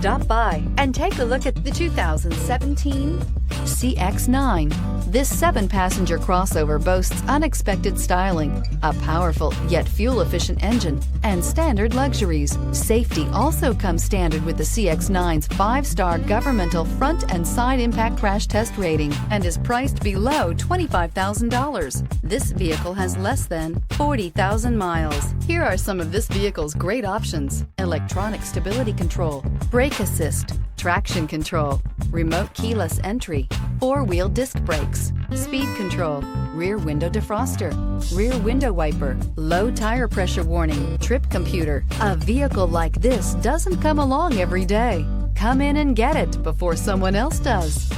Stop by and take a look at the 2017 CX-9. This 7-passenger crossover boasts unexpected styling, a powerful yet fuel-efficient engine, and standard luxuries. Safety also comes standard with the CX-9's 5-star governmental front and side impact crash test rating and is priced below $25,000. This vehicle has less than 40,000 miles. Here are some of this vehicle's great options: electronic stability control, brake assist, traction control, remote keyless entry, 4-wheel disc brakes, speed control, rear window defroster, rear window wiper, low tire pressure warning, trip computer. A vehicle like this doesn't come along every day. Come in and get it before someone else does.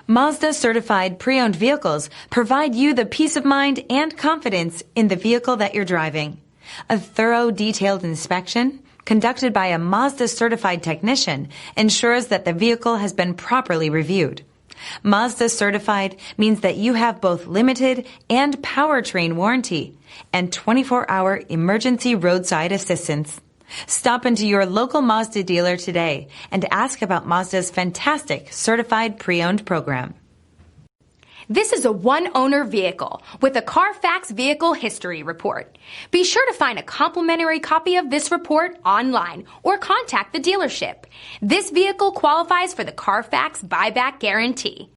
Mazda certified pre-owned vehicles provide you the peace of mind and confidence in the vehicle that you're driving. A thorough, detailed inspection conducted by a Mazda certified technician ensures that the vehicle has been properly reviewed. Mazda certified means that you have both limited and powertrain warranty and 24-hour emergency roadside assistance. Stop into your local Mazda dealer today and ask about Mazda's fantastic certified pre-owned program. This is a one-owner vehicle with a Carfax Vehicle History Report. Be sure to find a complimentary copy of this report online or contact the dealership. This vehicle qualifies for the Carfax Buyback Guarantee.